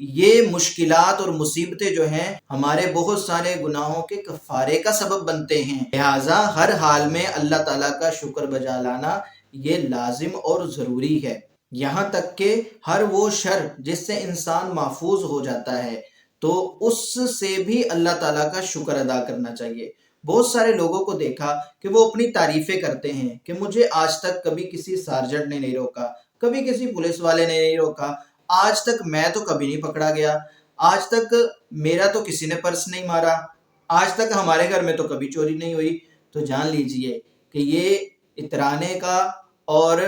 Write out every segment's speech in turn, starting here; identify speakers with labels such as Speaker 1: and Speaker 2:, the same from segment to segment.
Speaker 1: یہ مشکلات اور مصیبتیں جو ہیں ہمارے بہت سارے گناہوں کے کفارے کا سبب بنتے ہیں، لہٰذا ہر حال میں اللہ تعالیٰ کا شکر بجا لانا یہ لازم اور ضروری ہے، یہاں تک کہ ہر وہ شر جس سے انسان محفوظ ہو جاتا ہے تو اس سے بھی اللہ تعالیٰ کا شکر ادا کرنا چاہیے۔ بہت سارے لوگوں کو دیکھا کہ وہ اپنی تعریفیں کرتے ہیں کہ مجھے آج تک کبھی کسی سارجنٹ نے نہیں روکا، کبھی کسی پولیس والے نے نہیں روکا، آج تک میں تو کبھی نہیں پکڑا گیا، آج تک میرا تو کسی نے پرس نہیں مارا، آج تک ہمارے گھر میں تو کبھی چوری نہیں ہوئی۔ تو جان لیجئے کہ یہ اترانے کا اور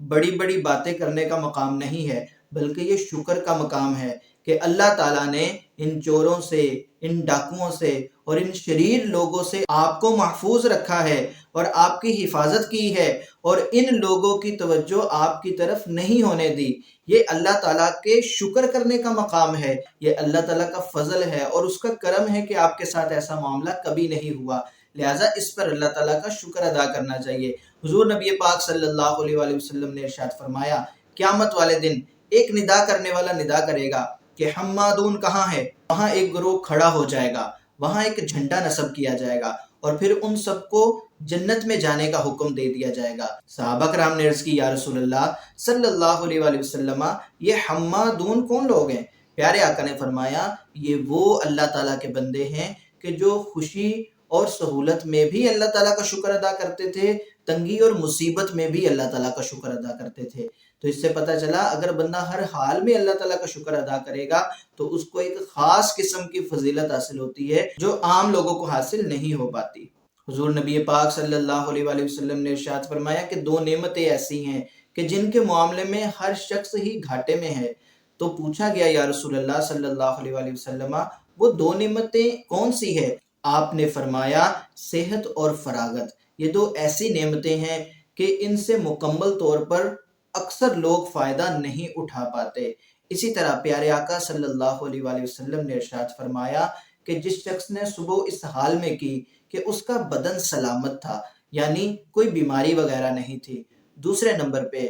Speaker 1: بڑی بڑی باتیں کرنے کا مقام نہیں ہے، بلکہ یہ شکر کا مقام ہے کہ اللہ تعالیٰ نے ان چوروں سے، ان ڈاکوؤں سے اور ان شریر لوگوں سے آپ کو محفوظ رکھا ہے اور آپ کی حفاظت کی ہے، اور ان لوگوں کی توجہ آپ کی طرف نہیں ہونے دی۔ یہ اللہ تعالیٰ کے شکر کرنے کا مقام ہے، یہ اللہ تعالیٰ کا فضل ہے اور اس کا کرم ہے کہ آپ کے ساتھ ایسا معاملہ کبھی نہیں ہوا، لہٰذا اس پر اللہ تعالیٰ کا شکر ادا کرنا چاہیے۔ حضور نبی پاک صلی اللہ علیہ وآلہ وسلم نے ارشاد فرمایا، قیامت والے دن ایک ندا کرنے والا ندا کرے گا کہ حمادون کہاں ہے؟ وہاں ایک گروہ کھڑا ہو جائے گا، وہاں ایک جھنڈا نصب کیا جائے گا اور پھر ان سب کو جنت میں جانے کا حکم دے دیا جائے گا۔ صحابہ کرام نے عرض کی، یا رسول اللہ صلی اللہ علیہ وآلہ وسلم، یہ حمادون کون لوگ ہیں؟ پیارے آقا نے فرمایا، یہ وہ اللہ تعالیٰ کے بندے ہیں کہ جو خوشی اور سہولت میں بھی اللہ تعالیٰ کا شکر ادا کرتے تھے، تنگی اور مصیبت میں بھی اللہ تعالیٰ کا شکر ادا کرتے تھے۔ تو اس سے پتہ چلا اگر بندہ ہر حال میں اللہ تعالیٰ کا شکر ادا کرے گا تو اس کو ایک خاص قسم کی فضیلت حاصل ہوتی ہے جو عام لوگوں کو حاصل نہیں ہو پاتی۔ حضور نبی پاک صلی اللہ علیہ وآلہ وسلم نے ارشاد فرمایا کہ دو نعمتیں ایسی ہیں کہ جن کے معاملے میں ہر شخص ہی گھاٹے میں ہے۔ تو پوچھا گیا، یا رسول اللہ صلی اللہ علیہ وآلہ وسلم، وہ دو نعمتیں کون سی ہے؟ آپ نے فرمایا، صحت اور فراغت۔ یہ دو ایسی نعمتیں ہیں کہ ان سے مکمل طور پر اکثر لوگ فائدہ نہیں اٹھا پاتے۔ اسی طرح پیارے آقا صلی اللہ علیہ وآلہ وسلم نے ارشاد فرمایا کہ جس شخص نے صبح اس حال میں کی کہ اس کا بدن سلامت تھا، یعنی کوئی بیماری وغیرہ نہیں تھی، دوسرے نمبر پہ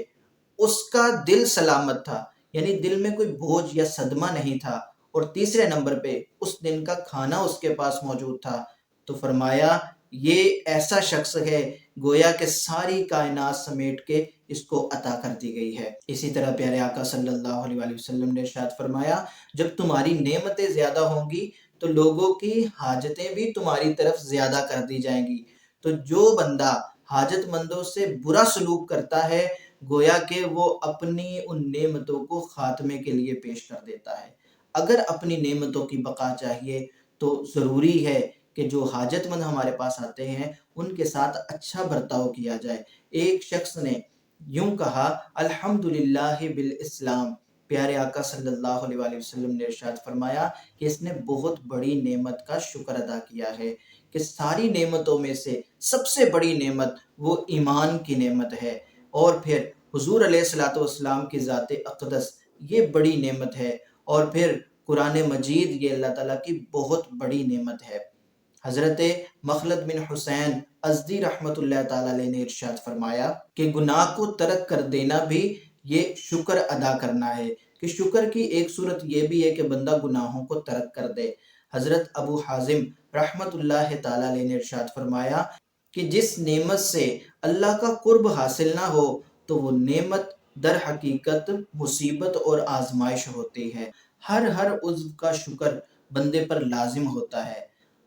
Speaker 1: اس کا دل سلامت تھا، یعنی دل میں کوئی بوجھ یا صدمہ نہیں تھا، اور تیسرے نمبر پہ اس دن کا کھانا اس کے پاس موجود تھا، تو فرمایا یہ ایسا شخص ہے گویا کہ ساری کائنات سمیٹ کے اس کو عطا کر دی گئی ہے۔ اسی طرح پیارے آقا صلی اللہ علیہ وآلہ وسلم نے ارشاد فرمایا، جب تمہاری نعمتیں زیادہ ہوں گی تو لوگوں کی حاجتیں بھی تمہاری طرف زیادہ کر دی جائیں گی۔ تو جو بندہ حاجت مندوں سے برا سلوک کرتا ہے گویا کہ وہ اپنی ان نعمتوں کو خاتمے کے لیے پیش کر دیتا ہے۔ اگر اپنی نعمتوں کی بقا چاہیے تو ضروری ہے کہ جو حاجت مند ہمارے پاس آتے ہیں ان کے ساتھ اچھا برتاؤ کیا جائے۔ ایک شخص نے یوں کہا، الحمدللہ بالاسلام۔ پیارے آقا صلی اللہ علیہ وآلہ وسلم نے ارشاد فرمایا کہ اس نے بہت بڑی نعمت کا شکر ادا کیا ہے، کہ ساری نعمتوں میں سے سب سے بڑی نعمت وہ ایمان کی نعمت ہے، اور پھر حضور علیہ الصلوۃ والسلام کی ذات اقدس یہ بڑی نعمت ہے، اور پھر قرآن مجید یہ اللہ تعالیٰ کی بہت بڑی نعمت ہے۔ حضرت مخلد بن حسین ازدی رحمت اللہ تعالیٰ علیہ نے ارشاد فرمایا کہ گناہ کو ترک کر دینا بھی یہ شکر ادا کرنا ہے، کہ شکر کی ایک صورت یہ بھی ہے کہ بندہ گناہوں کو ترک کر دے۔ حضرت ابو حازم رحمت اللہ تعالیٰ علیہ نے ارشاد فرمایا کہ جس نعمت سے اللہ کا قرب حاصل نہ ہو تو وہ نعمت در حقیقت مصیبت اور آزمائش ہوتی ہے۔ ہر عضو کا شکر بندے پر لازم ہوتا ہے۔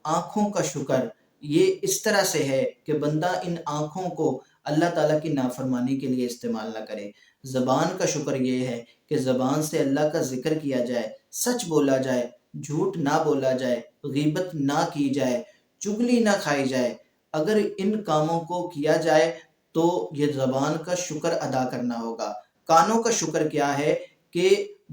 Speaker 1: آنکھوں کا شکر یہ اس طرح سے ہے کہ بندہ ان آنکھوں کو اللہ تعالیٰ کی نافرمانی کے لیے استعمال نہ کرے۔ زبان کا شکر یہ ہے کہ زبان سے اللہ کا ذکر کیا جائے، سچ بولا جائے، جھوٹ نہ بولا جائے، غیبت نہ کی جائے، چغلی نہ کھائی جائے۔ اگر ان کاموں کو کیا جائے تو یہ زبان کا شکر ادا کرنا ہوگا۔ کانوں کا شکر کیا ہے کہ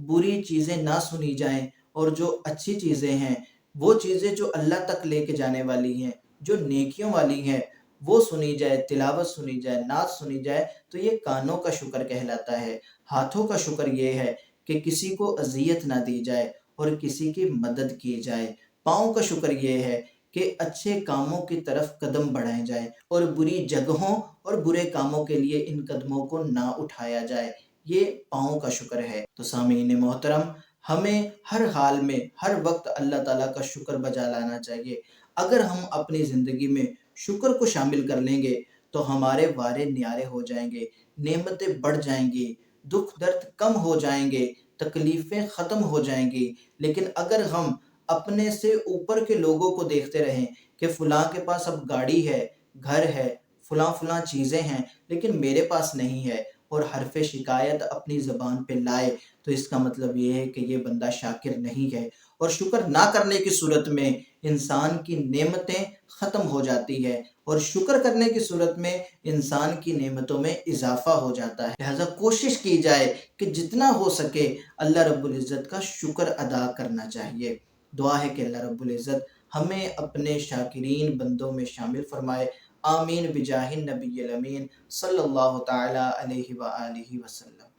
Speaker 1: بری چیزیں نہ سنی جائیں، اور جو اچھی چیزیں ہیں، وہ چیزیں جو اللہ تک لے کے جانے والی ہیں، جو نیکیوں والی ہیں، وہ سنی جائے، تلاوت سنی جائے، نعت سنی جائے، تو یہ کانوں کا شکر کہلاتا ہے۔ ہاتھوں کا شکر یہ ہے کہ کسی کو اذیت نہ دی جائے اور کسی کی مدد کی جائے۔ پاؤں کا شکر یہ ہے کہ اچھے کاموں کی طرف قدم بڑھائے جائے اور بری جگہوں اور برے کاموں کے لیے ان قدموں کو نہ اٹھایا جائے۔ یہ پاؤں کا شکر ہے۔ تو سامعین محترم، ہمیں ہر حال میں ہر وقت اللہ تعالیٰ کا شکر بجا لانا چاہیے۔ اگر ہم اپنی زندگی میں شکر کو شامل کر لیں گے تو ہمارے وارے نیارے ہو جائیں گے، نعمتیں بڑھ جائیں گی، دکھ درد کم ہو جائیں گے، تکلیفیں ختم ہو جائیں گی۔ لیکن اگر ہم اپنے سے اوپر کے لوگوں کو دیکھتے رہیں کہ فلاں کے پاس اب گاڑی ہے، گھر ہے، فلاں فلاں چیزیں ہیں لیکن میرے پاس نہیں ہے، اور حرف شکایت اپنی زبان پہ لائے، تو اس کا مطلب یہ ہے کہ یہ بندہ شاکر نہیں ہے، اور شکر نہ کرنے کی صورت میں انسان کی نعمتیں ختم ہو جاتی ہے، اور شکر کرنے کی صورت میں انسان کی نعمتوں میں اضافہ ہو جاتا ہے۔ لہذا کوشش کی جائے کہ جتنا ہو سکے اللہ رب العزت کا شکر ادا کرنا چاہیے۔ دعا ہے کہ اللہ رب العزت ہمیں اپنے شاکرین بندوں میں شامل فرمائے۔ آمین بجاہ النبی الامین صلی اللہ تعالی علیہ وآلہ وسلم۔